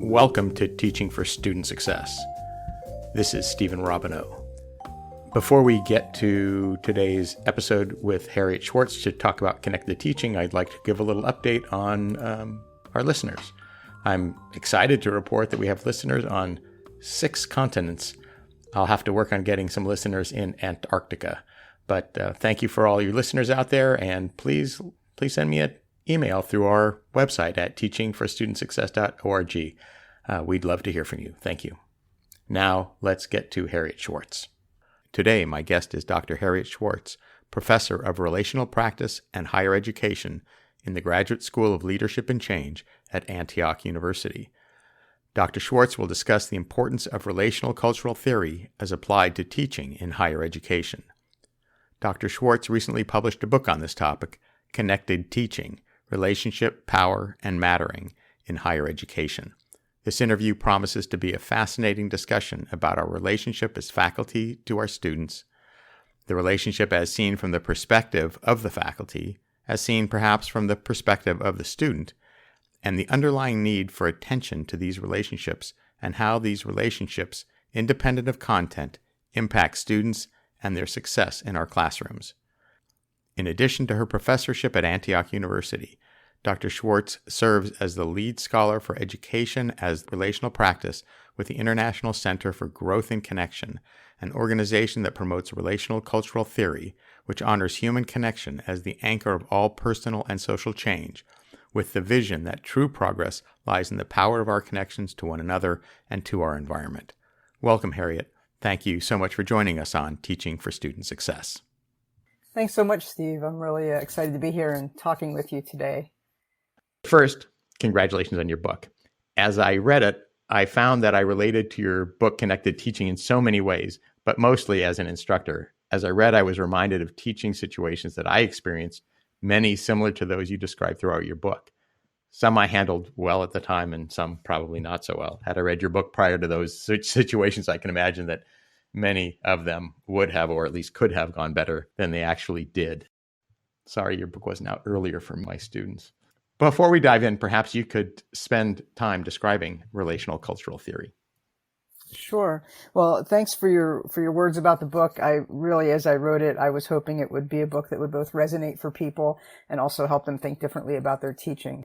Welcome to Teaching for Student Success. This is Stephen Robineau. Before we get to today's episode with Harriet Schwartz to talk about connected teaching, I'd like to give a little update on our listeners. I'm excited to report that we have listeners on 6 continents. I'll have to work on getting some listeners in Antarctica. But thank you for all your listeners out there, and please send me an email through our website at teachingforstudentsuccess.org. We'd love to hear from you. Thank you. Now, let's get to Harriet Schwartz. Today, my guest is Dr. Harriet Schwartz, Professor of Relational Practice and Higher Education in the Graduate School of Leadership and Change at Antioch University. Dr. Schwartz will discuss the importance of relational cultural theory as applied to teaching in higher education. Dr. Schwartz recently published a book on this topic, Connected Teaching: Relationship, Power, and Mattering in Higher Education. This interview promises to be a fascinating discussion about our relationship as faculty to our students, the relationship as seen from the perspective of the faculty, as seen perhaps from the perspective of the student, and the underlying need for attention to these relationships and how these relationships, independent of content, impact students and their success in our classrooms. In addition to her professorship at Antioch University, Dr. Schwartz serves as the lead scholar for education as relational practice with the International Center for Growth and Connection, an organization that promotes relational cultural theory, which honors human connection as the anchor of all personal and social change, with the vision that true progress lies in the power of our connections to one another and to our environment. Welcome, Harriet. Thank you so much for joining us on Teaching for Student Success. Thanks so much, Steve. I'm really excited to be here and talking with you today. First, congratulations on your book. As I read it, I found that I related to your book, Connected Teaching, in so many ways, but mostly as an instructor. As I read, I was reminded of teaching situations that I experienced, many similar to those you described throughout your book. Some I handled well at the time, and some probably not so well. Had I read your book prior to those situations, I can imagine that many of them would have, or at least could have, gone better than they actually did. Sorry your book wasn't out earlier for my students. Before we dive in, perhaps you could spend time describing relational cultural theory. Sure. Well, thanks for your words about the book. I really, as I wrote it, I was hoping it would be a book that would both resonate for people and also help them think differently about their teaching.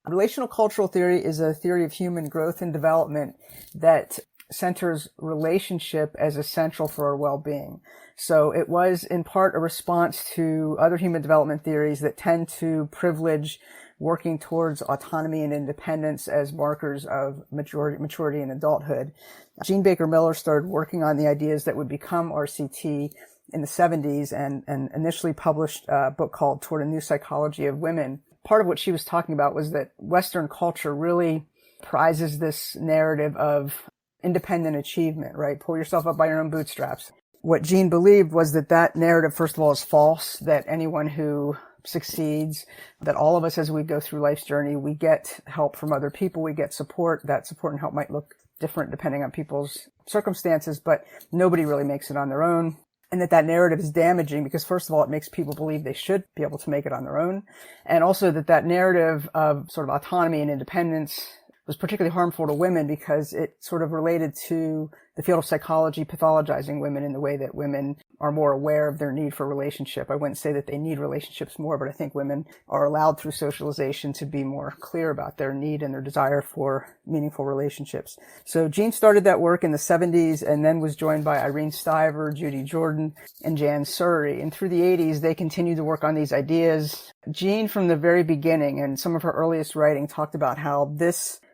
Relational cultural theory is a theory of human growth and development that centers relationship as essential for our well-being. So it was in part a response to other human development theories that tend to privilege working towards autonomy and independence as markers of maturity and adulthood. Jean Baker Miller started working on the ideas that would become RCT in the 70s and initially published a book called Toward a New Psychology of Women. Part of what she was talking about was that Western culture really prizes this narrative of independent achievement, right? Pull yourself up by your own bootstraps. What Jean believed was that narrative, first of all, is false, that anyone who succeeds, that all of us as we go through life's journey, we get help from other people, we get support. That support and help might look different depending on people's circumstances, but nobody really makes it on their own. And that narrative is damaging because, first of all, it makes people believe they should be able to make it on their own. And also that narrative of sort of autonomy and independence was particularly harmful to women because it sort of related to the field of psychology pathologizing women in the way that women are more aware of their need for relationship. I wouldn't say that they need relationships more, but I think women are allowed through socialization to be more clear about their need and their desire for meaningful relationships. So Jean started that work in the 70s and then was joined by Irene Stiver, Judy Jordan, and Jan Surrey. And through the 80s, they continued to work on these ideas. Jean, from the very beginning, and some of her earliest writing, talked about how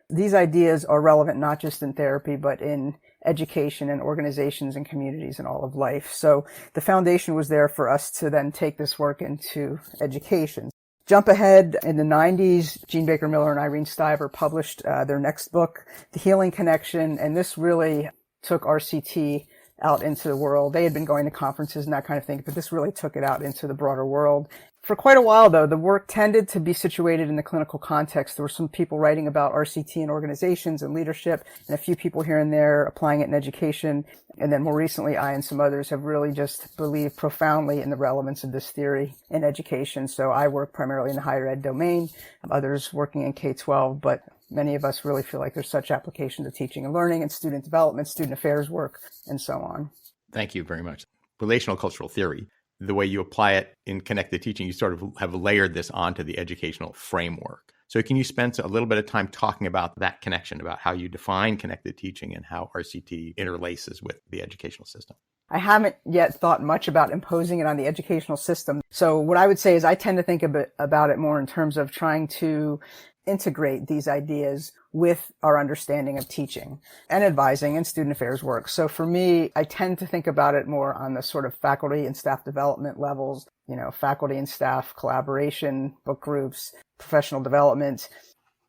these ideas are relevant not just in therapy, but in education and organizations and communities and all of life. So the foundation was there for us to then take this work into education. Jump ahead, in the 90s, Jean Baker Miller and Irene Stiver published their next book, The Healing Connection, and this really took RCT out into the world. They had been going to conferences and that kind of thing, but this really took it out into the broader world. For quite a while, though, the work tended to be situated in the clinical context. There were some people writing about RCT in organizations and leadership, and a few people here and there applying it in education. And then more recently, I and some others have really just believed profoundly in the relevance of this theory in education. So I work primarily in the higher ed domain, others working in K-12, but many of us really feel like there's such application to teaching and learning and student development, student affairs work, and so on. Thank you very much. Relational cultural theory, the way you apply it in connected teaching, you sort of have layered this onto the educational framework. So can you spend a little bit of time talking about that connection, about how you define connected teaching and how RCT interlaces with the educational system? I haven't yet thought much about imposing it on the educational system. So what I would say is I tend to think about it more in terms of trying to integrate these ideas with our understanding of teaching and advising and student affairs work. So for me, I tend to think about it more on the sort of faculty and staff development levels, faculty and staff collaboration, book groups, professional development.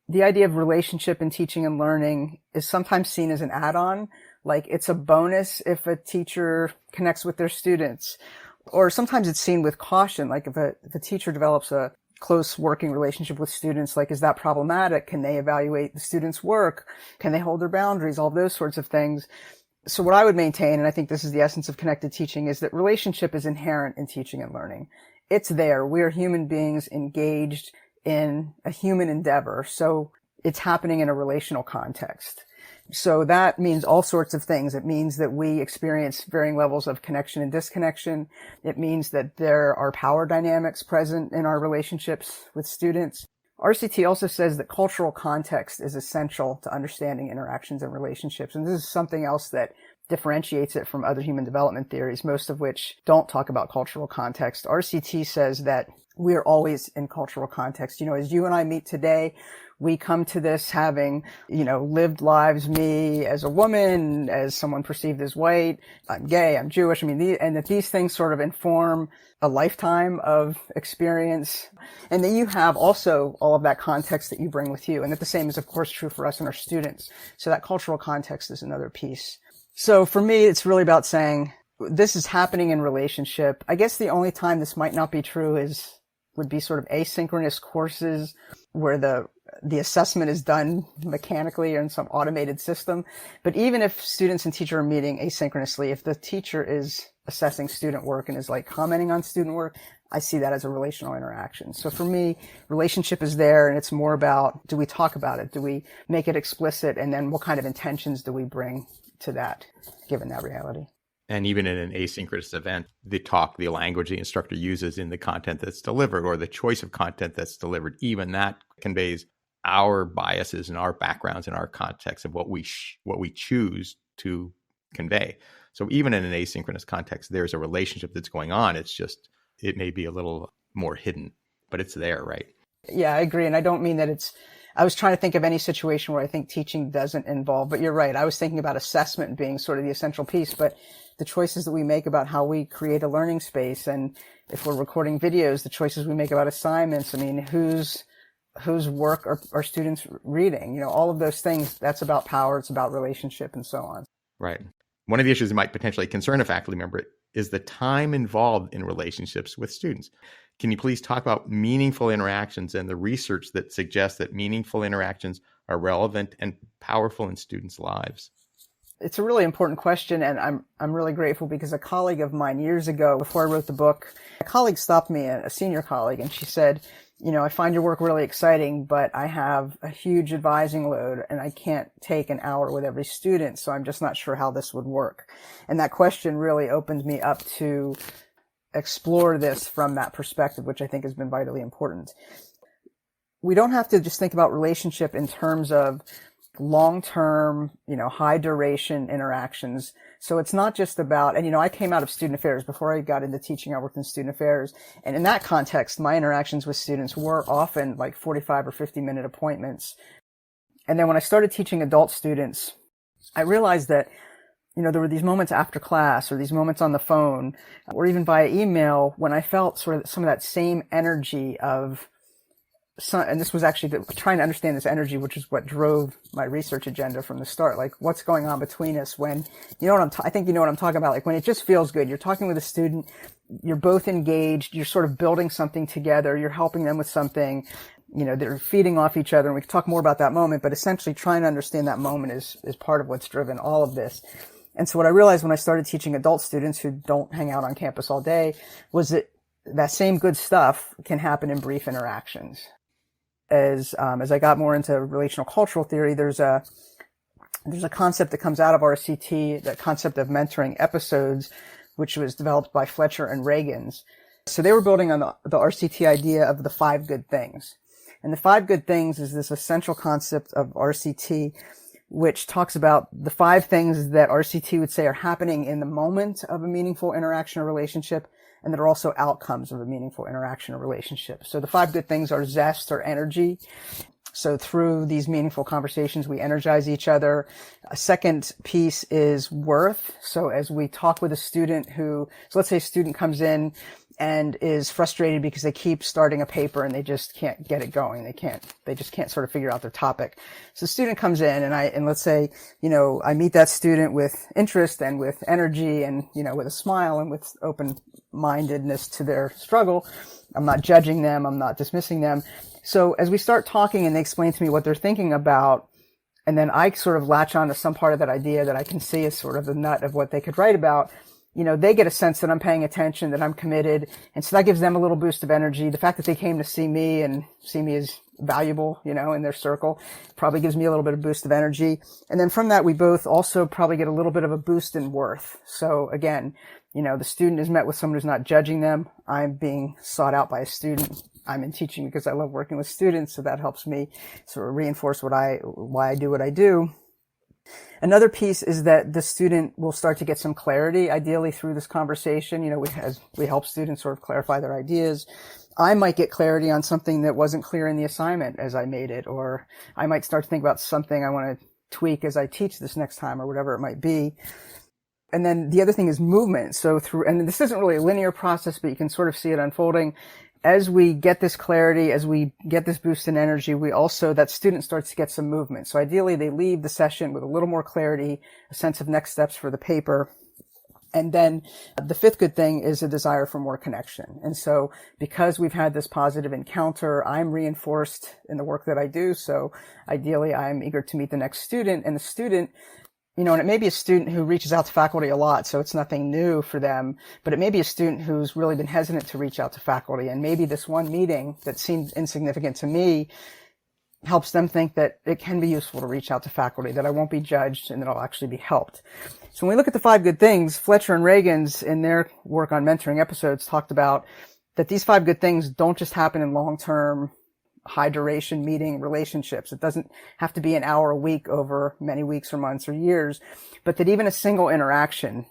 The idea of relationship in teaching and learning is sometimes seen as an add-on, like it's a bonus if a teacher connects with their students. Or sometimes it's seen with caution, like if a teacher develops a close working relationship with students, like, is that problematic? Can they evaluate the students' work? Can they hold their boundaries? All those sorts of things. So what I would maintain, and I think this is the essence of connected teaching, is that relationship is inherent in teaching and learning. It's there. We are human beings engaged in a human endeavor. So it's happening in a relational context. So that means all sorts of things. It means that we experience varying levels of connection and disconnection. It means that there are power dynamics present in our relationships with students. RCT also says that cultural context is essential to understanding interactions and relationships. And this is something else that differentiates it from other human development theories, most of which don't talk about cultural context. RCT says that we are always in cultural context. As you and I meet today, we come to this having, lived lives, me as a woman, as someone perceived as white, I'm gay, I'm Jewish. And that these things sort of inform a lifetime of experience. And that you have also all of that context that you bring with you. And that the same is, of course, true for us and our students. So that cultural context is another piece. So for me, it's really about saying this is happening in relationship. I guess the only time this might not be true would be sort of asynchronous courses where the assessment is done mechanically or in some automated system. But even if students and teacher are meeting asynchronously, if the teacher is assessing student work and is like commenting on student work, I see that as a relational interaction. So for me, relationship is there, and it's more about, do we talk about it? Do we make it explicit? And then what kind of intentions do we bring to that, given that reality? And even in an asynchronous event, the language the instructor uses in the content that's delivered, or the choice of content that's delivered, even that conveys our biases and our backgrounds and our context of what we choose to convey. So even in an asynchronous context, there's a relationship that's going on. It's just, it may be a little more hidden, but it's there, right? Yeah, I agree. And I don't mean that I was trying to think of any situation where I think teaching doesn't involve, but you're right. I was thinking about assessment being sort of the essential piece, but the choices that we make about how we create a learning space, and if we're recording videos, the choices we make about assignments. Whose work are students reading? All of those things, that's about power, it's about relationship, and so on. Right. One of the issues that might potentially concern a faculty member is the time involved in relationships with students. Can you please talk about meaningful interactions and the research that suggests that meaningful interactions are relevant and powerful in students' lives? It's a really important question, and I'm really grateful because a colleague of mine years ago, before I wrote the book, a colleague stopped me, a senior colleague, and she said, I find your work really exciting, but I have a huge advising load and I can't take an hour with every student, so I'm just not sure how this would work. And that question really opened me up to explore this from that perspective, which I think has been vitally important. We don't have to just think about relationship in terms of long-term, high duration interactions. So it's not just about, and I came out of student affairs. Before I got into teaching, I worked in student affairs. And in that context, my interactions with students were often like 45 or 50-minute appointments. And then when I started teaching adult students, I realized that, there were these moments after class or these moments on the phone or even via email when I felt sort of some of that same energy of, and this was actually trying to understand this energy, which is what drove my research agenda from the start. Like, what's going on between us when, I think you know what I'm talking about. Like, when it just feels good, you're talking with a student, you're both engaged, you're sort of building something together, you're helping them with something, they're feeding off each other. And we can talk more about that moment, but essentially trying to understand that moment is part of what's driven all of this. And so what I realized when I started teaching adult students who don't hang out on campus all day was that same good stuff can happen in brief interactions. as I got more into relational cultural theory, there's a concept that comes out of RCT, that concept of mentoring episodes, which was developed by Fletcher and Reagans. So they were building on the RCT idea of the 5 good things. And the 5 good things is this essential concept of RCT, which talks about the 5 things that RCT would say are happening in the moment of a meaningful interaction or relationship, and that are also outcomes of a meaningful interaction or relationship. So the 5 good things are zest or energy. So through these meaningful conversations, we energize each other. A second piece is worth. So as we talk with a student so let's say a student comes in and is frustrated because they keep starting a paper and they just can't get it going. They just can't sort of figure out their topic. So the student comes in and let's say, I meet that student with interest and with energy and, with a smile and with open-mindedness to their struggle. I'm not judging them. I'm not dismissing them. So as we start talking and they explain to me what they're thinking about, and then I sort of latch on to some part of that idea that I can see as sort of the nut of what they could write about, they get a sense that I'm paying attention, that I'm committed. And so that gives them a little boost of energy. The fact that they came to see me and see me as valuable, in their circle probably gives me a little bit of boost of energy. And then from that, we both also probably get a little bit of a boost in worth. So again, the student is met with someone who's not judging them. I'm being sought out by a student. I'm in teaching because I love working with students. So that helps me sort of reinforce why I do what I do. Another piece is that the student will start to get some clarity, ideally through this conversation. We help students sort of clarify their ideas. I might get clarity on something that wasn't clear in the assignment as I made it, or I might start to think about something I want to tweak as I teach this next time, or whatever it might be. And then the other thing is movement. And this isn't really a linear process, but you can sort of see it unfolding. As we get this clarity, as we get this boost in energy, that student starts to get some movement. So ideally, they leave the session with a little more clarity, a sense of next steps for the paper. And then the 5th good thing is a desire for more connection. And so because we've had this positive encounter, I'm reinforced in the work that I do. So ideally, I'm eager to meet the next student, and the student, and it may be a student who reaches out to faculty a lot, so it's nothing new for them, but it may be a student who's really been hesitant to reach out to faculty, and maybe this one meeting that seemed insignificant to me helps them think that it can be useful to reach out to faculty, that I won't be judged, and that I'll actually be helped. So when we look at the 5 good things, Fletcher and Reagans, in their work on mentoring episodes, talked about that these 5 good things don't just happen in long-term, high-duration meeting relationships. It doesn't have to be an hour a week over many weeks or months or years, but that even a single interaction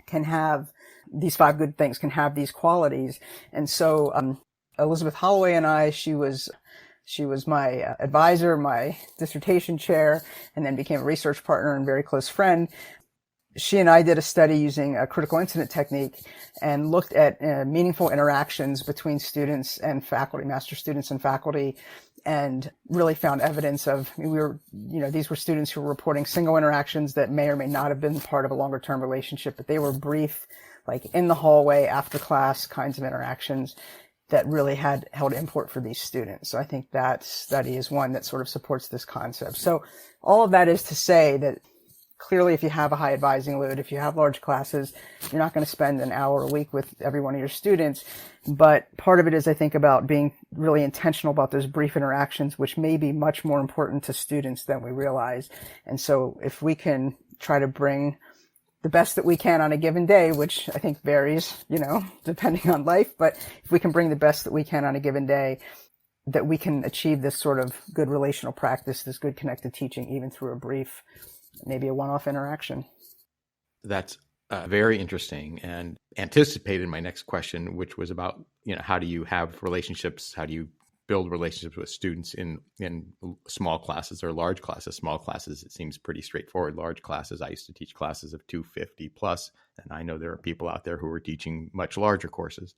can have these 5 good things, can have these qualities. And so Elizabeth Holloway and I, she was my advisor, my dissertation chair, and then became a research partner and very close friend. She and I did a study using a critical incident technique and looked at meaningful interactions between students and faculty, master students and faculty, and really found evidence of, these were students who were reporting single interactions that may or may not have been part of a longer term relationship, but they were brief, like in the hallway, after class kinds of interactions that really held import for these students. So I think that study is one that sort of supports this concept. So all of that is to say that clearly, if you have a high advising load, if you have large classes, you're not going to spend an hour a week with every one of your students. But part of it is, I think, about being really intentional about those brief interactions, which may be much more important to students than we realize. And so if we can try to bring the best that we can on a given day, which I think varies, depending on life, but if we can bring the best that we can on a given day, that we can achieve this sort of good relational practice, this good connected teaching, even through a brief, maybe a one-off interaction. That's very interesting and anticipated my next question, which was about, how do you have relationships? How do you build relationships with students in small classes or large classes? Small classes, it seems pretty straightforward. Large classes, I used to teach classes of 250 plus, and I know there are people out there who are teaching much larger courses.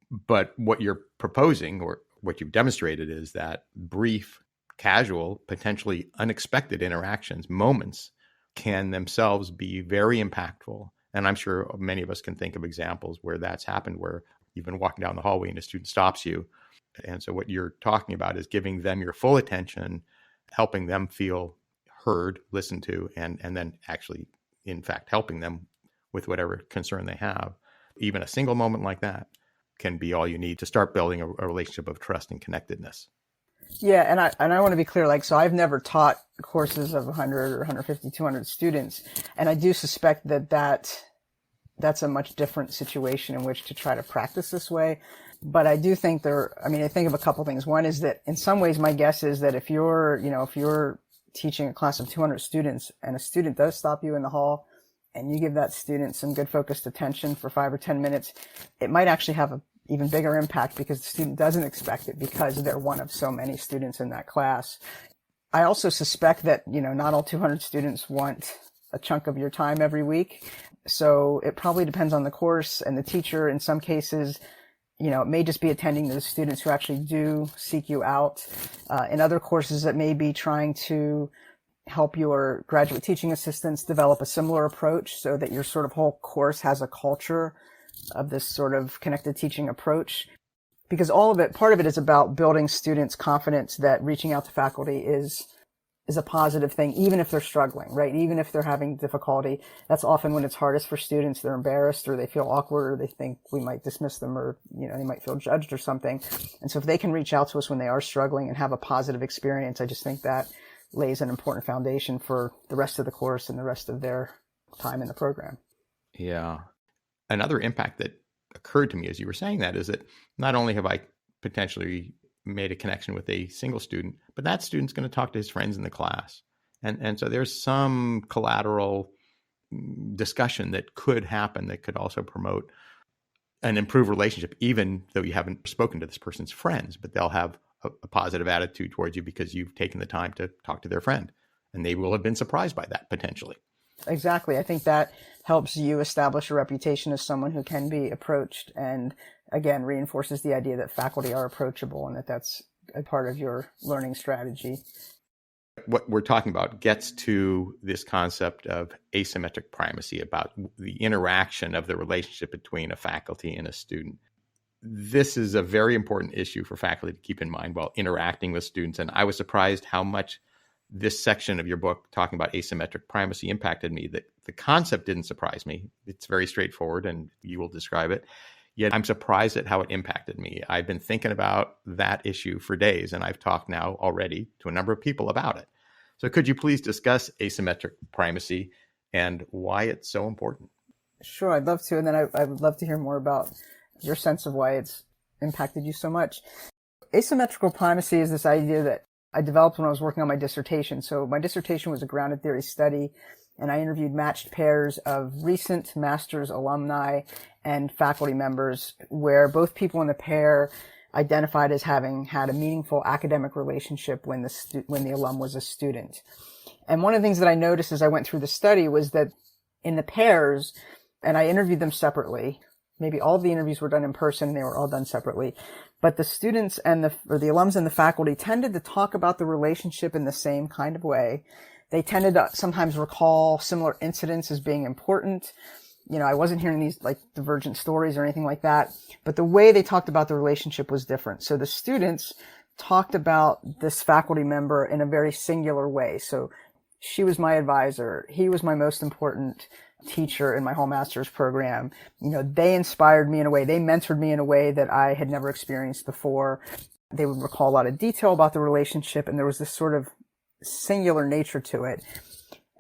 But what you're proposing, or what you've demonstrated, is that brief, casual, potentially unexpected interactions, moments, can themselves be very impactful. And I'm sure many of us can think of examples where that's happened, where you've been walking down the hallway and a student stops you. And so what you're talking about is giving them your full attention, helping them feel heard, listened to, and then actually, in fact, helping them with whatever concern they have. Even a single moment like that can be all you need to start building a relationship of trust and connectedness. Yeah, and I want to be clear, like, so I've never taught courses of 100 or 150, 200 students, and I do suspect that's a much different situation in which to try to practice this way. But I do think I think of a couple things. One is that in some ways, my guess is that if you're teaching a class of 200 students and a student does stop you in the hall and you give that student some good focused attention for 5 or 10 minutes, it might actually have a even bigger impact because the student doesn't expect it because they're one of so many students in that class. I also suspect that, not all 200 students want a chunk of your time every week. So it probably depends on the course and the teacher. In some cases, it may just be attending to the students who actually do seek you out. In other courses, it may be trying to help your graduate teaching assistants develop a similar approach so that your sort of whole course has a culture of this sort of connected teaching approach. Because part of it is about building students' confidence that reaching out to faculty is a positive thing, even if they're struggling, right? Even if they're having difficulty. That's often when it's hardest for students. They're embarrassed or they feel awkward or they think we might dismiss them or, they might feel judged or something. And so if they can reach out to us when they are struggling and have a positive experience, I just think that lays an important foundation for the rest of the course and the rest of their time in the program. Yeah. Another impact that occurred to me as you were saying that is that not only have I potentially made a connection with a single student, but that student's going to talk to his friends in the class. And so there's some collateral discussion that could happen that could also promote an improved relationship, even though you haven't spoken to this person's friends, but they'll have a positive attitude towards you because you've taken the time to talk to their friend. And they will have been surprised by that potentially. Exactly. I think that helps you establish a reputation as someone who can be approached and, again, reinforces the idea that faculty are approachable and that that's a part of your learning strategy. What we're talking about gets to this concept of asymmetric primacy, about the interaction of the relationship between a faculty and a student. This is a very important issue for faculty to keep in mind while interacting with students. And I was surprised how much this section of your book talking about asymmetric primacy impacted me. That the concept didn't surprise me. It's very straightforward and you will describe it. Yet I'm surprised at how it impacted me. I've been thinking about that issue for days and I've talked now already to a number of people about it. So could you please discuss asymmetric primacy and why it's so important? Sure, I'd love to. And then I would love to hear more about your sense of why it's impacted you so much. Asymmetrical primacy is this idea that I developed when I was working on my dissertation. So my dissertation was a grounded theory study, and I interviewed matched pairs of recent master's alumni and faculty members where both people in the pair identified as having had a meaningful academic relationship when the alum was a student. And one of the things that I noticed as I went through the study was that in the pairs, and I interviewed them separately, maybe all of the interviews were done in person and they were all done separately, but the students and the alums and the faculty tended to talk about the relationship in the same kind of way. They tended to sometimes recall similar incidents as being important. I wasn't hearing these like divergent stories or anything like that, but the way they talked about the relationship was different. So the students talked about this faculty member in a very singular way. So she was my advisor. He was my most important teacher in my whole master's program. They inspired me in a way. They mentored me in a way that I had never experienced before. They would recall a lot of detail about the relationship, and there was this sort of singular nature to it.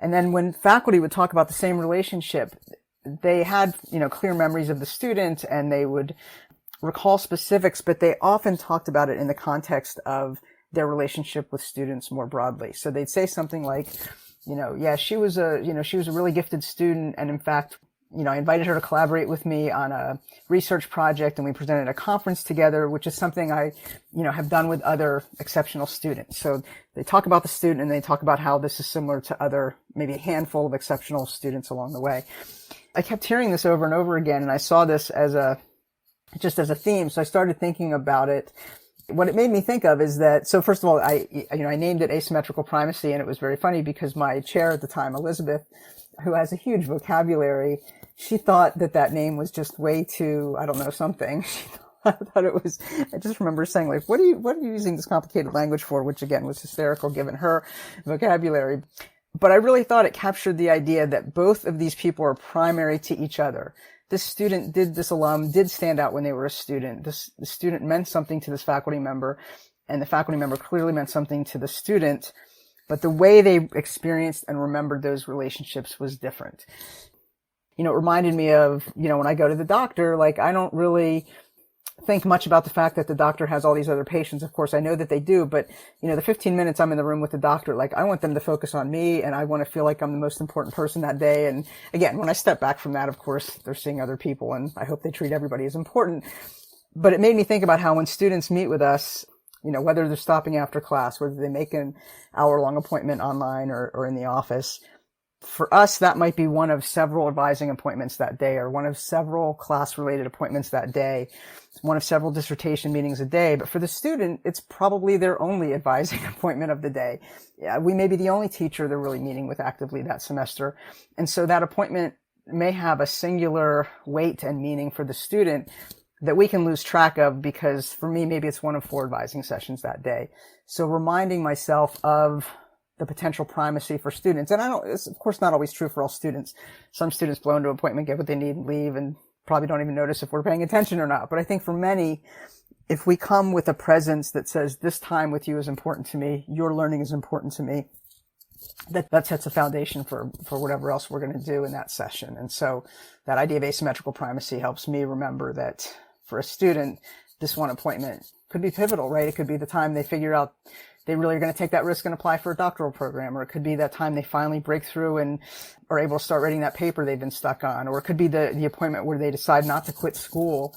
And then when faculty would talk about the same relationship, they had, clear memories of the student and they would recall specifics, but they often talked about it in the context of their relationship with students more broadly. So they'd say something like, she was a really gifted student. And in fact, I invited her to collaborate with me on a research project and we presented a conference together, which is something I, have done with other exceptional students. So they talk about the student and they talk about how this is similar to other, maybe a handful of exceptional students along the way. I kept hearing this over and over again and I saw this as a theme. So I started thinking about it. What it made me think of is that, so first of all, I named it asymmetrical primacy, and it was very funny because my chair at the time, Elizabeth, who has a huge vocabulary, she thought that name was just way too, I don't know, something. I thought it was, I just remember saying like, what are you using this complicated language for? Which again was hysterical given her vocabulary. But I really thought it captured the idea that both of these people are primary to each other. This alum did stand out when they were a student. The student meant something to this faculty member. and the faculty member clearly meant something to the student, but the way they experienced and remembered those relationships was different. It reminded me of, when I go to the doctor, like, I don't really think much about the fact that the doctor has all these other patients. Of course, I know that they do, but, the 15 minutes I'm in the room with the doctor, like, I want them to focus on me, and I want to feel like I'm the most important person that day. And again, when I step back from that, of course, they're seeing other people, and I hope they treat everybody as important. But it made me think about how when students meet with us, whether they're stopping after class, whether they make an hour-long appointment online or in the office, for us, that might be one of several advising appointments that day, or one of several class-related appointments that day, one of several dissertation meetings a day. But for the student, it's probably their only advising appointment of the day. Yeah, we may be the only teacher they're really meeting with actively that semester. And so that appointment may have a singular weight and meaning for the student that we can lose track of, because for me, maybe it's one of 4 advising sessions that day. So reminding myself of the potential primacy for students. And it's of course not always true for all students. Some students blow into an appointment, get what they need, and leave, and probably don't even notice if we're paying attention or not. But I think for many, if we come with a presence that says, this time with you is important to me, your learning is important to me, that sets a foundation for whatever else we're going to do in that session. And so that idea of asymmetrical primacy helps me remember that for a student, this one appointment could be pivotal, right? It could be the time they figure out they really are going to take that risk and apply for a doctoral program, or it could be that time they finally break through and are able to start writing that paper they've been stuck on, or it could be the appointment where they decide not to quit school.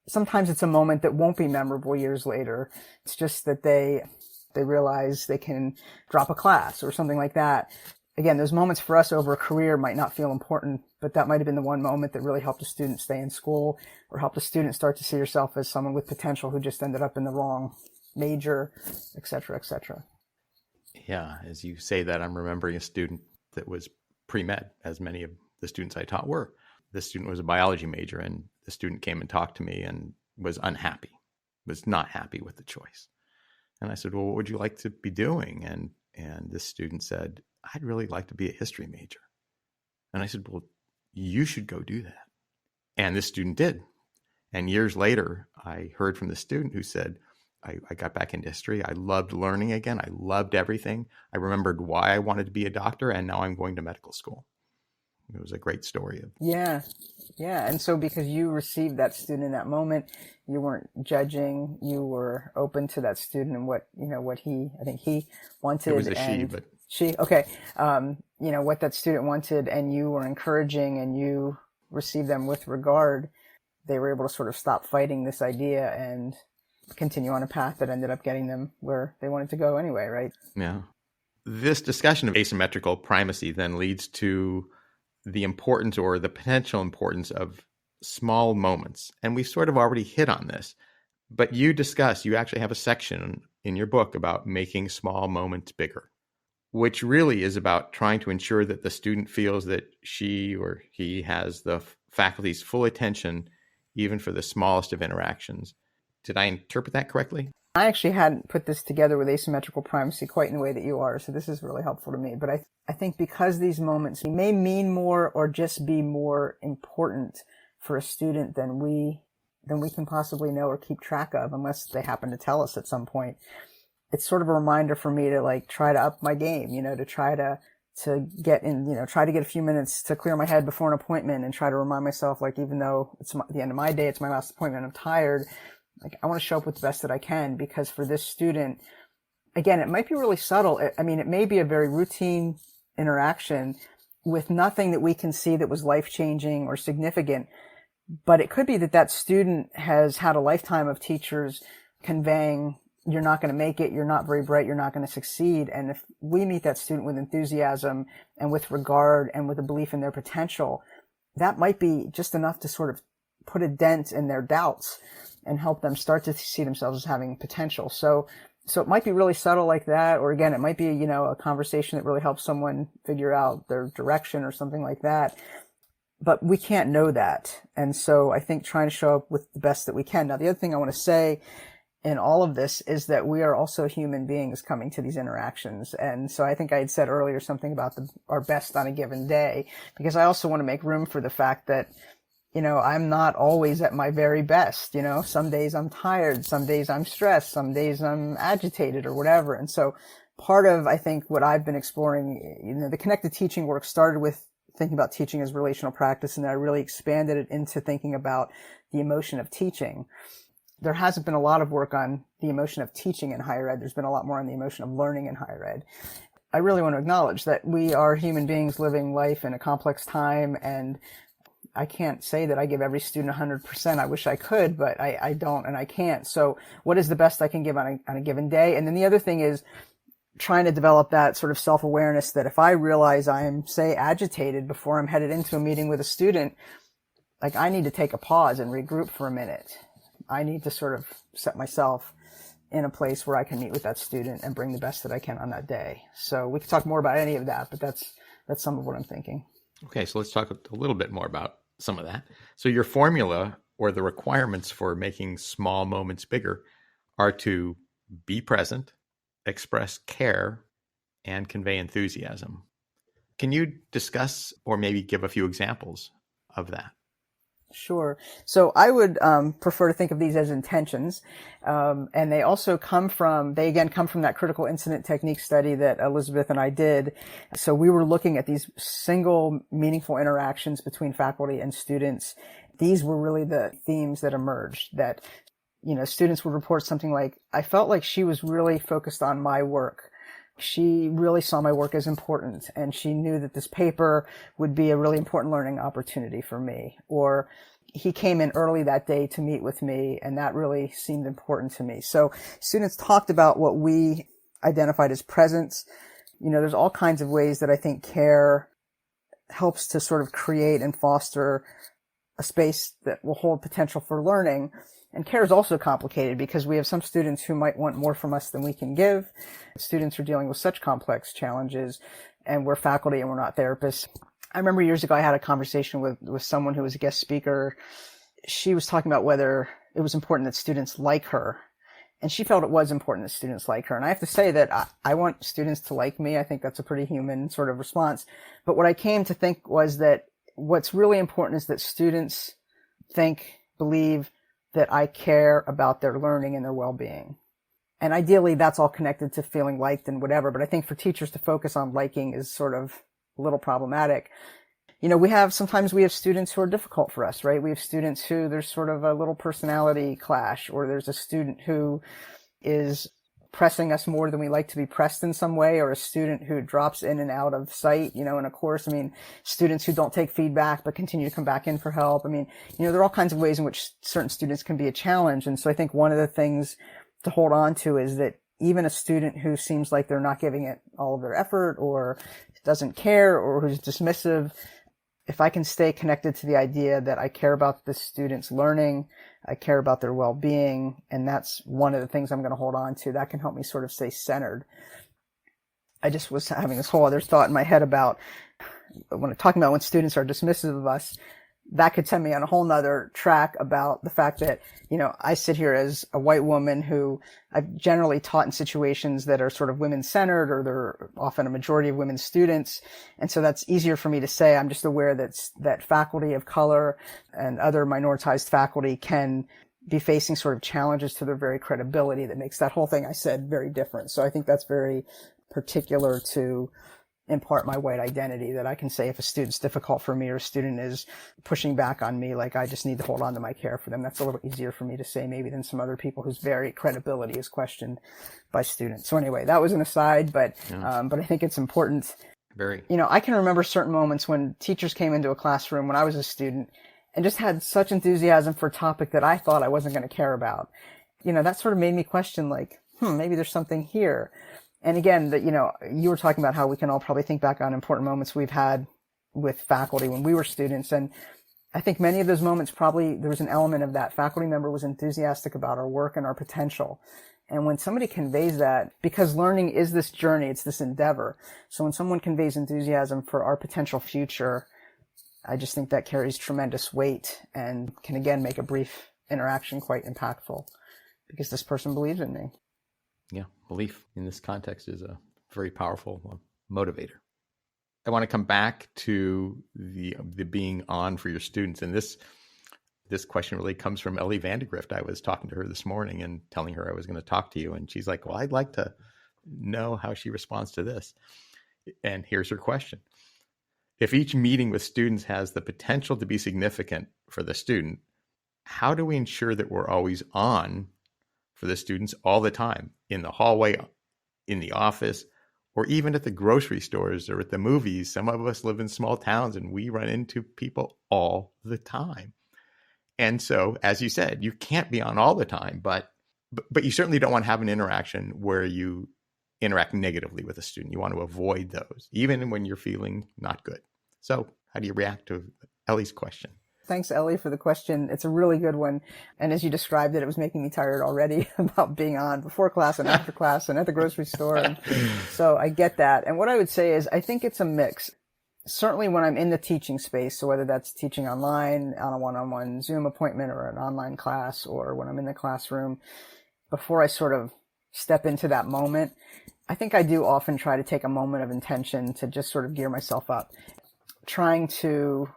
Sometimes it's a moment that won't be memorable years later. It's just that they realize they can drop a class or something like that. Again, those moments for us over a career might not feel important, but that might have been the one moment that really helped a student stay in school, or helped a student start to see herself as someone with potential who just ended up in the wrong major, et cetera, et cetera. Yeah, as you say that, I'm remembering a student that was pre-med, as many of the students I taught were. The student was a biology major, and the student came and talked to me and was unhappy, was not happy with the choice. And I said, well, what would you like to be doing? And this student said, I'd really like to be a history major. And I said, well, you should go do that. And this student did. And years later, I heard from the student who said, I got back into history. I loved learning again. I loved everything. I remembered why I wanted to be a doctor, and now I'm going to medical school. It was a great story. Yeah. And so because you received that student in that moment, you weren't judging, you were open to that student and what he wanted. It was a she, but okay. What that student wanted, and you were encouraging, and you received them with regard. They were able to sort of stop fighting this idea and continue on a path that ended up getting them where they wanted to go anyway, right? Yeah. This discussion of asymmetrical primacy then leads to the importance, or the potential importance, of small moments. And we've sort of already hit on this, but you actually have a section in your book about making small moments bigger, which really is about trying to ensure that the student feels that she or he has the faculty's full attention, even for the smallest of interactions. Did I interpret that correctly? I actually hadn't put this together with asymmetrical primacy quite in the way that you are, so this is really helpful to me. But I think because these moments may mean more, or just be more important for a student than we can possibly know or keep track of, unless they happen to tell us at some point. It's sort of a reminder for me to try to up my game, to try to get in, try to get a few minutes to clear my head before an appointment, and try to remind myself, even though it's the end of my day, it's my last appointment, I'm tired. I want to show up with the best that I can, because for this student, again, it might be really subtle. It may be a very routine interaction with nothing that we can see that was life-changing or significant, but it could be that student has had a lifetime of teachers conveying, you're not going to make it, you're not very bright, you're not going to succeed. And if we meet that student with enthusiasm and with regard and with a belief in their potential, that might be just enough to sort of put a dent in their doubts and help them start to see themselves as having potential. So it might be really subtle like that, or again, it might be, a conversation that really helps someone figure out their direction or something like that. But we can't know that. And so I think trying to show up with the best that we can. Now, the other thing I want to say in all of this is that we are also human beings coming to these interactions. And so I think I had said earlier something about our best on a given day, because I also want to make room for the fact that I'm not always at my very best. Some days I'm tired, some days I'm stressed, some days I'm agitated or whatever. And so part of, I think, what I've been exploring, the connected teaching work started with thinking about teaching as relational practice, and then I really expanded it into thinking about the emotion of teaching. There hasn't been a lot of work on the emotion of teaching in higher ed. There's been a lot more on the emotion of learning in higher ed. I really want to acknowledge that we are human beings living life in a complex time, and I can't say that I give every student 100%. I wish I could, but I don't and I can't. So what is the best I can give on a given day? And then the other thing is trying to develop that sort of self-awareness that if I realize I'm, say, agitated before I'm headed into a meeting with a student, like I need to take a pause and regroup for a minute. I need to sort of set myself in a place where I can meet with that student and bring the best that I can on that day. So we could talk more about any of that, but that's some of what I'm thinking. Okay, so let's talk a little bit more about some of that. So your formula or the requirements for making small moments bigger are to be present, express care, and convey enthusiasm. Can you discuss or maybe give a few examples of that? Sure. So I would prefer to think of these as intentions. And they also come from that critical incident technique study that Elizabeth and I did. So we were looking at these single meaningful interactions between faculty and students. These were really the themes that emerged, that, students would report something like, I felt like she was really focused on my work. She really saw my work as important, and she knew that this paper would be a really important learning opportunity for me. Or he came in early that day to meet with me, and that really seemed important to me. So students talked about what we identified as presence. There's all kinds of ways that I think care helps to sort of create and foster a space that will hold potential for learning. And care is also complicated because we have some students who might want more from us than we can give. Students are dealing with such complex challenges, and we're faculty and we're not therapists. I remember years ago I had a conversation with someone who was a guest speaker. She was talking about whether it was important that students like her. And she felt it was important that students like her. And I have to say that I want students to like me. I think that's a pretty human sort of response. But what I came to think was that what's really important is that students believe that I care about their learning and their well-being. And ideally, that's all connected to feeling liked and whatever. But I think for teachers to focus on liking is sort of a little problematic. Sometimes we have students who are difficult for us, right? We have students who there's sort of a little personality clash, or there's a student who is pressing us more than we like to be pressed in some way, or a student who drops in and out of sight, in a course. Students who don't take feedback but continue to come back in for help. There are all kinds of ways in which certain students can be a challenge. And so I think one of the things to hold on to is that even a student who seems like they're not giving it all of their effort, or doesn't care, or who's dismissive, if I can stay connected to the idea that I care about the student's learning, I care about their well-being, and that's one of the things I'm going to hold on to, that can help me sort of stay centered. I just was having this whole other thought in my head about when students are dismissive of us, that could send me on a whole nother track about the fact that, I sit here as a white woman who I've generally taught in situations that are sort of women-centered, or they're often a majority of women students. And so that's easier for me to say. I'm just aware that faculty of color and other minoritized faculty can be facing sort of challenges to their very credibility that makes that whole thing I said very different. So I think that's very particular to in part my white identity, that I can say if a student's difficult for me or a student is pushing back on me, like I just need to hold on to my care for them. That's a little easier for me to say maybe than some other people whose very credibility is questioned by students. So anyway, that was an aside, but I think it's important. Very. I can remember certain moments when teachers came into a classroom when I was a student and just had such enthusiasm for a topic that I thought I wasn't going to care about. That sort of made me question maybe there's something here. And again, that, you were talking about how we can all probably think back on important moments we've had with faculty when we were students. And I think many of those moments, probably there was an element of that faculty member was enthusiastic about our work and our potential. And when somebody conveys that, because learning is this journey, it's this endeavor. So when someone conveys enthusiasm for our potential future, I just think that carries tremendous weight and can again make a brief interaction quite impactful because this person believes in me. Yeah, belief in this context is a very powerful motivator. I want to come back to the being on for your students. And this This question really comes from Ellie Vandegrift. I was talking to her this morning and telling her I was going to talk to you. And she's like, well, I'd like to know how she responds to this. And here's her question. If each meeting with students has the potential to be significant for the student, how do we ensure that we're always on for the students all the time, in the hallway, in the office, or even at the grocery stores or at the movies? Some of us live in small towns and we run into people all the time. And so, as you said, you can't be on all the time, but you certainly don't want to have an interaction where you interact negatively with a student. You want to avoid those, even when you're feeling not good. So how do you react to Ellie's question? Thanks, Ellie, for the question. It's a really good one. And as you described it, it was making me tired already about being on before class and after class and at the grocery store. And so I get that. And what I would say is I think it's a mix. Certainly when I'm in the teaching space, so whether that's teaching online on a one-on-one Zoom appointment or an online class, or when I'm in the classroom, before I sort of step into that moment, I think I do often try to take a moment of intention to just sort of gear myself up, trying to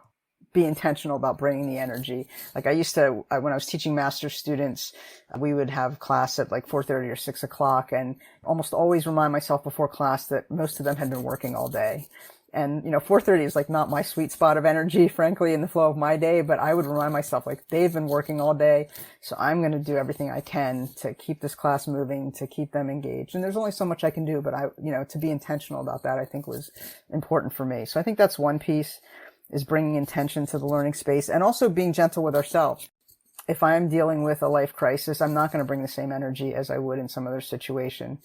be intentional about bringing the energy. Like I used to, when I was teaching master's students, we would have class at like 4:30 or 6 o'clock, and almost always remind myself before class that most of them had been working all day. And, 4:30 is like not my sweet spot of energy, frankly, in the flow of my day, but I would remind myself like they've been working all day. So I'm going to do everything I can to keep this class moving, to keep them engaged. And there's only so much I can do, but to be intentional about that, I think was important for me. So I think that's one piece, is bringing intention to the learning space and also being gentle with ourselves. If I'm dealing with a life crisis, I'm not going to bring the same energy as I would in some other situation.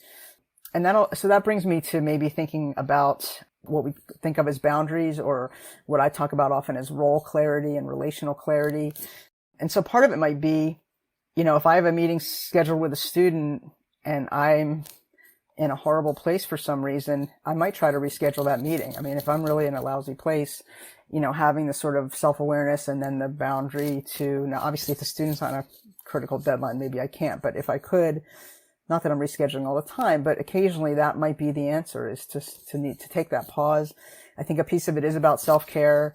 And so that brings me to maybe thinking about what we think of as boundaries, or what I talk about often as role clarity and relational clarity. And so part of it might be, if I have a meeting scheduled with a student and I'm in a horrible place for some reason, I might try to reschedule that meeting. I mean, if I'm really in a lousy place, having the sort of self-awareness and then the boundary to, now obviously if the student's on a critical deadline, maybe I can't, but if I could, not that I'm rescheduling all the time, but occasionally that might be the answer, is to need to take that pause. I think a piece of it is about self-care.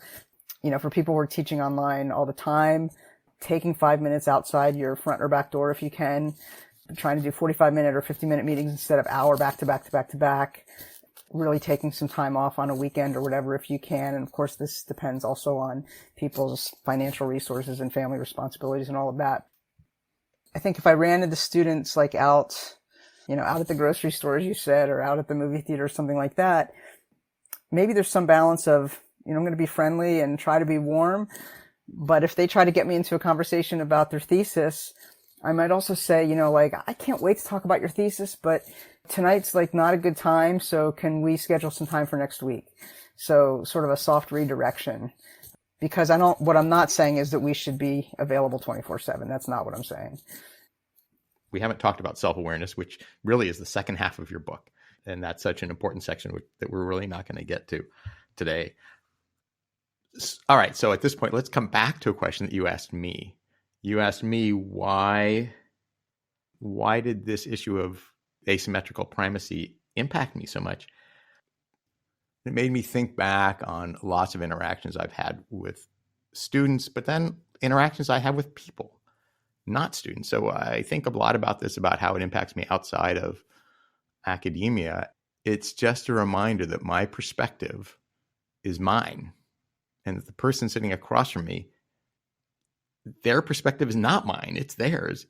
For people who are teaching online all the time, taking 5 minutes outside your front or back door if you can, trying to do 45-minute or 50-minute meetings instead of hour back to back to back to back, really taking some time off on a weekend or whatever if you can. And of course, this depends also on people's financial resources and family responsibilities and all of that. I think if I ran into students like out at the grocery store, as you said, or out at the movie theater or something like that, maybe there's some balance of, I'm going to be friendly and try to be warm. But if they try to get me into a conversation about their thesis, I might also say, I can't wait to talk about your thesis, but tonight's like not a good time. So can we schedule some time for next week? So sort of a soft redirection. Because what I'm not saying is that we should be available 24/7. That's not what I'm saying. We haven't talked about self-awareness, which really is the second half of your book. And that's such an important section that we're really not going to get to today. All right. So at this point, let's come back to a question that you asked me. You asked me why did this issue of asymmetrical primacy impact me so much? It made me think back on lots of interactions I've had with students, but then interactions I have with people, not students. So I think a lot about this, about how it impacts me outside of academia. It's just a reminder that my perspective is mine, and that the person sitting across from me, their perspective is not mine, it's theirs.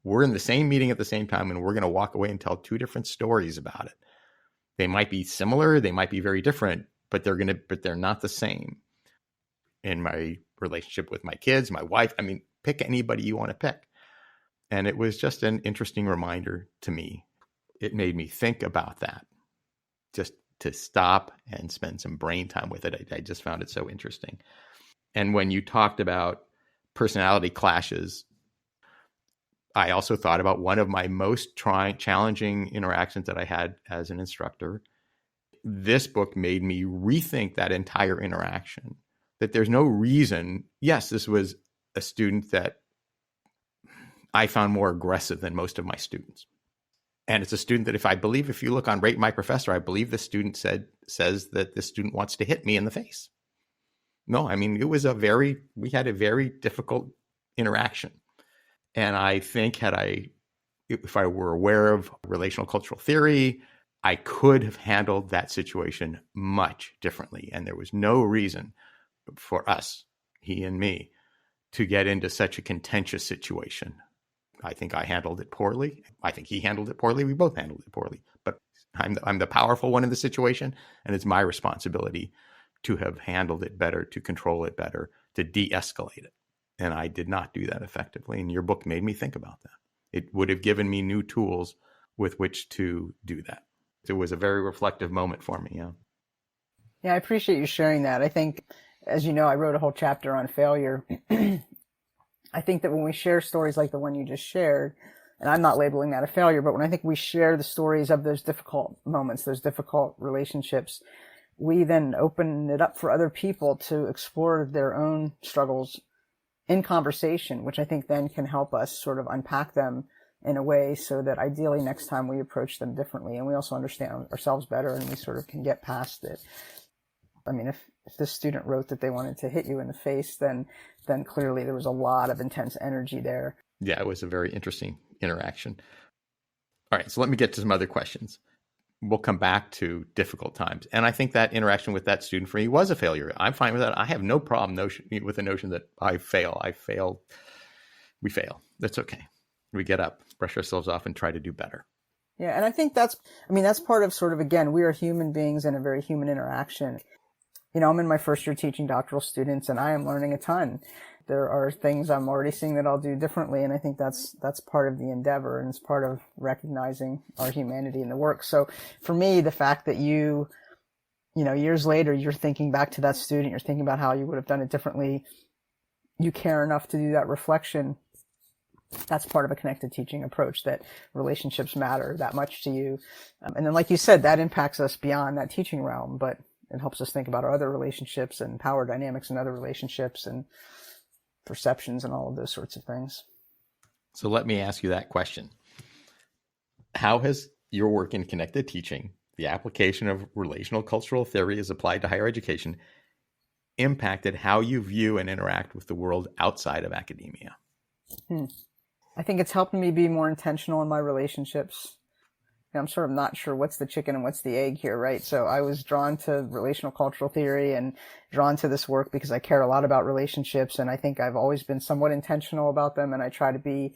We're in the same meeting at the same time, and we're going to walk away and tell two different stories about it. They might be similar, they might be very different, but they're not the same. In my relationship with my kids, my wife, pick anybody you want to pick. And it was just an interesting reminder to me. It made me think about that, just to stop and spend some brain time with it. I just found it so interesting. And when you talked about personality clashes, I also thought about one of my most challenging interactions that I had as an instructor. This book made me rethink that entire interaction, that there's no reason. Yes, this was a student that I found more aggressive than most of my students. And it's a student that if you look on Rate My Professor, I believe the student says that this student wants to hit me in the face. No, it was we had a very difficult interaction. And I think if I were aware of relational cultural theory, I could have handled that situation much differently. And there was no reason for us, he and me, to get into such a contentious situation. I think I handled it poorly. I think he handled it poorly. We both handled it poorly. But I'm the powerful one in the situation, and it's my responsibility to have handled it better, to control it better, to de-escalate it. And I did not do that effectively. And your book made me think about that. It would have given me new tools with which to do that. It was a very reflective moment for me. Yeah. Yeah, I appreciate you sharing that. I think, as you know, I wrote a whole chapter on failure. I think that when we share stories like the one you just shared, and I'm not labeling that a failure, but when I think we share the stories of those difficult moments, those difficult relationships, we then open it up for other people to explore their own struggles in conversation, which I think then can help us sort of unpack them in a way so that ideally next time we approach them differently, and we also understand ourselves better, and we sort of can get past it. I mean, if this student wrote that they wanted to hit you in the face, then clearly there was a lot of intense energy there. Yeah, it was a very interesting interaction. All right, so let me get to some other questions. We'll come back to difficult times. And I think that interaction with that student for me was a failure. I'm fine with that. I have no problem with the notion that I fail. We fail. That's okay. We get up, brush ourselves off, and try to do better. Yeah, and I think that's part of sort of, again, we are human beings in a very human interaction. You know, I'm in my first year teaching doctoral students, and I am learning a ton. There are things I'm already seeing that I'll do differently, and I think that's part of the endeavor, and it's part of recognizing our humanity in the work. So for me, the fact that you know, years later, you're thinking back to that student, you're thinking about how you would have done it differently, you care enough to do that reflection, that's part of a connected teaching approach, that relationships matter that much to you. And then, like you said, that impacts us beyond that teaching realm, but it helps us think about our other relationships and power dynamics in other relationships and perceptions and all of those sorts of things. So let me ask you that question. How has your work in connected teaching, the application of relational cultural theory as applied to higher education, impacted how you view and interact with the world outside of academia? I think it's helped me be more intentional in my relationships. I'm sort of not sure what's the chicken and what's the egg here, right? So I was drawn to relational cultural theory and drawn to this work because I care a lot about relationships, and I think I've always been somewhat intentional about them, and I try to be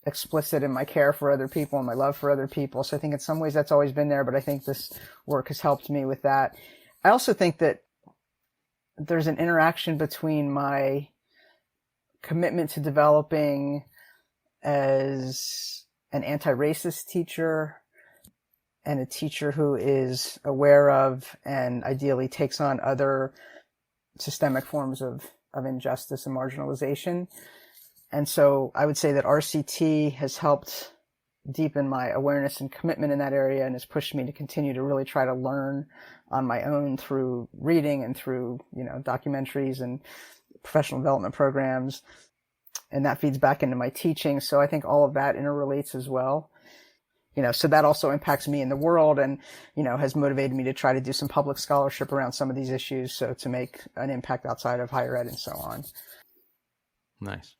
explicit in my care for other people and my love for other people. So I think in some ways that's always been there, but I think this work has helped me with that. I also think that there's an interaction between my commitment to developing as an anti-racist teacher and a teacher who is aware of and ideally takes on other systemic forms of injustice and marginalization. And so I would say that RCT has helped deepen my awareness and commitment in that area, and has pushed me to continue to really try to learn on my own through reading and through, you know, documentaries and professional development programs. And that feeds back into my teaching. So I think all of that interrelates as well. You know, so that also impacts me in the world and, you know, has motivated me to try to do some public scholarship around some of these issues. So to make an impact outside of higher ed and so on. Nice.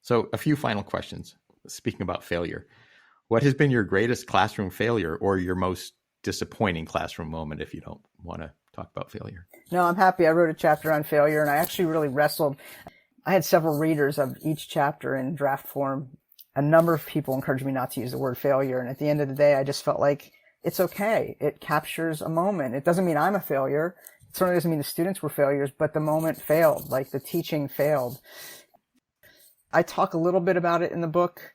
So a few final questions. Speaking about failure, what has been your greatest classroom failure or your most disappointing classroom moment, if you don't want to talk about failure? No, I'm happy. I wrote a chapter on failure, and I actually really wrestled. I had several readers of each chapter in draft form. A number of people encouraged me not to use the word failure. And at the end of the day, I just felt like it's okay. It captures a moment. It doesn't mean I'm a failure. It certainly doesn't mean the students were failures, but the moment failed, like the teaching failed. I talk a little bit about it in the book.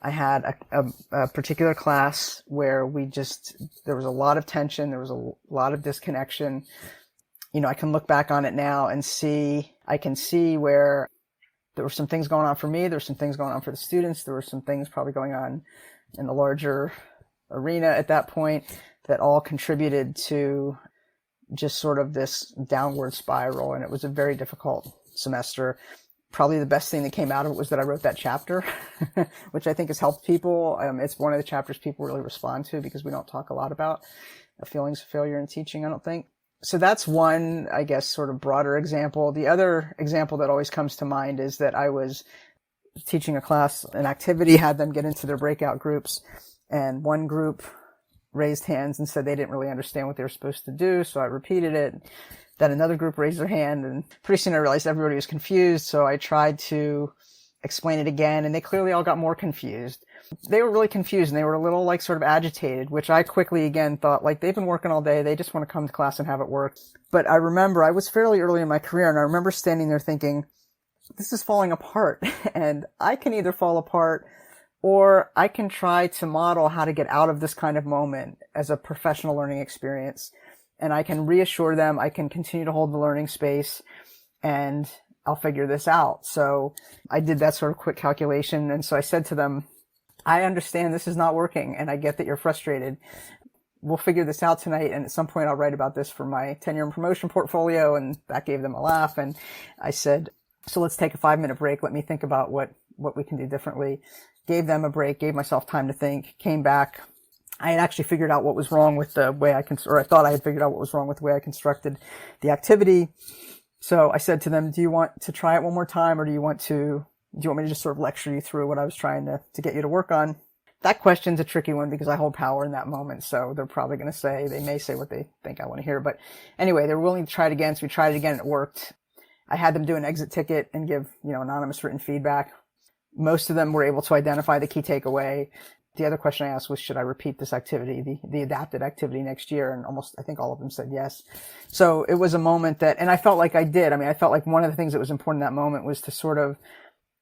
I had a particular class where there was a lot of tension. There was a lot of disconnection. You know, I can look back on it now and I can see where there were some things going on for me. There were some things going on for the students. There were some things probably going on in the larger arena at that point that all contributed to just sort of this downward spiral. And it was a very difficult semester. Probably the best thing that came out of it was that I wrote that chapter, which I think has helped people. It's one of the chapters people really respond to because we don't talk a lot about feelings of failure in teaching, I don't think. So that's one, I guess, sort of broader example. The other example that always comes to mind is that I was teaching a class, an activity, had them get into their breakout groups, and one group raised hands and said they didn't really understand what they were supposed to do, so I repeated it. Then another group raised their hand, and pretty soon I realized everybody was confused, so I tried to explain it again, and they clearly all got more confused. They were really confused, and they were a little, like, sort of agitated, which I quickly, again, thought, like, they've been working all day, they just want to come to class and have it work. But I remember, I was fairly early in my career, and I remember standing there thinking, this is falling apart, and I can either fall apart or I can try to model how to get out of this kind of moment as a professional learning experience. And I can reassure them, I can continue to hold the learning space, and I'll figure this out. So I did that sort of quick calculation. And so I said to them, I understand this is not working, and I get that you're frustrated. We'll figure this out tonight, and at some point I'll write about this for my tenure and promotion portfolio. And that gave them a laugh. And I said, so let's take a 5-minute break. Let me think about what we can do differently. Gave them a break, gave myself time to think, came back. I had actually figured out what was wrong with the way I thought I had figured out what was wrong with the way I constructed the activity. So I said to them, do you want to try it one more time, or do you want me to just sort of lecture you through what I was trying to get you to work on? That question's a tricky one because I hold power in that moment. So they're probably going to they may say what they think I want to hear. But anyway, they're willing to try it again. So we tried it again. It worked. I had them do an exit ticket and give, anonymous written feedback. Most of them were able to identify the key takeaway. The other question I asked was, should I repeat this activity, the adapted activity, next year? And I think all of them said yes. So it was a moment and I felt like I did. I mean, I felt like one of the things that was important in that moment was to sort of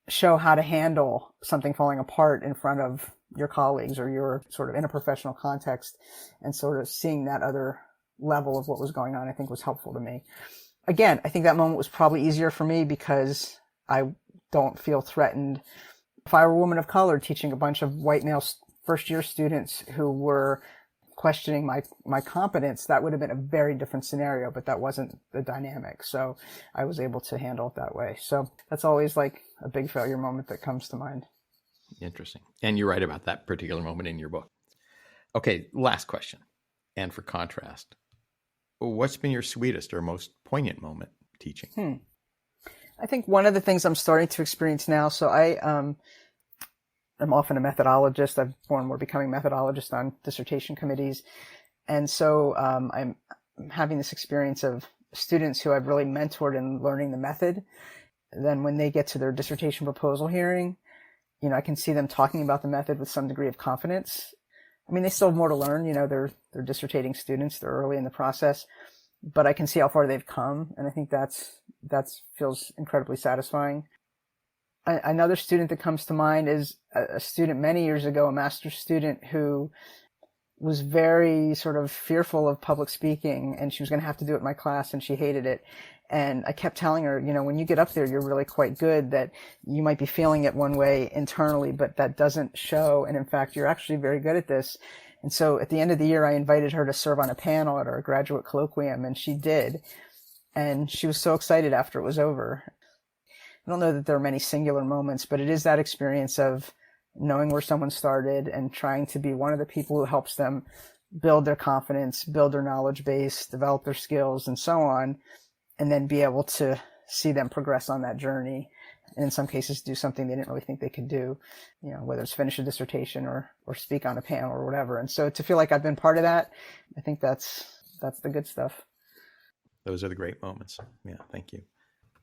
show how to handle something falling apart in front of your colleagues, or you're sort of in a professional context, and sort of seeing that other level of what was going on, I think was helpful to me. Again, I think that moment was probably easier for me because I don't feel threatened. If I were a woman of color teaching a bunch of white male first-year students who were questioning my competence, that would have been a very different scenario, but that wasn't the dynamic. So I was able to handle it that way. So that's always like a big failure moment that comes to mind. Interesting. And you're right about that particular moment in your book. Okay, last question. And for contrast, what's been your sweetest or most poignant moment teaching? I think one of the things I'm starting to experience now, so I'm often a methodologist. We're becoming methodologist on dissertation committees. And so I'm having this experience of students who I've really mentored in learning the method. Then when they get to their dissertation proposal hearing, I can see them talking about the method with some degree of confidence. I mean, they still have more to learn. They're dissertating students. They're early in the process. But I can see how far they've come. And I think that feels incredibly satisfying. Another student that comes to mind is a student many years ago, a master's student who was very sort of fearful of public speaking, and she was going to have to do it in my class, and she hated it. And I kept telling her, when you get up there, you're really quite good, that you might be feeling it one way internally, but that doesn't show. And in fact, you're actually very good at this. And so at the end of the year, I invited her to serve on a panel at our graduate colloquium, and she did. And she was so excited after it was over. I don't know that there are many singular moments, but it is that experience of knowing where someone started and trying to be one of the people who helps them build their confidence, build their knowledge base, develop their skills, and so on, and then be able to see them progress on that journey. And in some cases do something they didn't really think they could do, whether it's finish a dissertation or speak on a panel or whatever. And so to feel like I've been part of that, I think that's the good stuff. Those are the great moments. Yeah, thank you.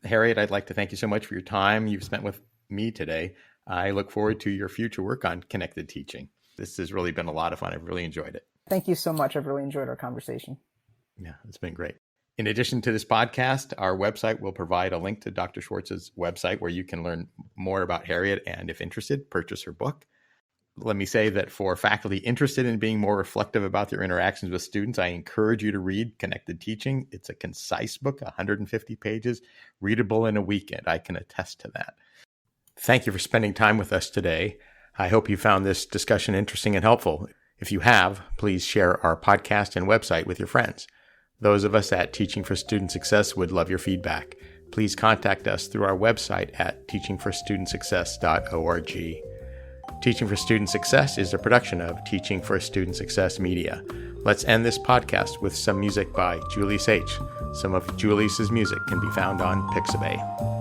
Harriet, I'd like to thank you so much for your time you've spent with me today. I look forward to your future work on connected teaching. This has really been a lot of fun. I've really enjoyed it. Thank you so much. I've really enjoyed our conversation. Yeah, it's been great. In addition to this podcast, our website will provide a link to Dr. Schwartz's website where you can learn more about Harriet and, if interested, purchase her book. Let me say that for faculty interested in being more reflective about their interactions with students, I encourage you to read Connected Teaching. It's a concise book, 150 pages, readable in a weekend. I can attest to that. Thank you for spending time with us today. I hope you found this discussion interesting and helpful. If you have, please share our podcast and website with your friends. Those of us at Teaching for Student Success would love your feedback. Please contact us through our website at teachingforstudentsuccess.org. Teaching for Student Success is a production of Teaching for Student Success Media. Let's end this podcast with some music by Julius H. Some of Julius's music can be found on Pixabay.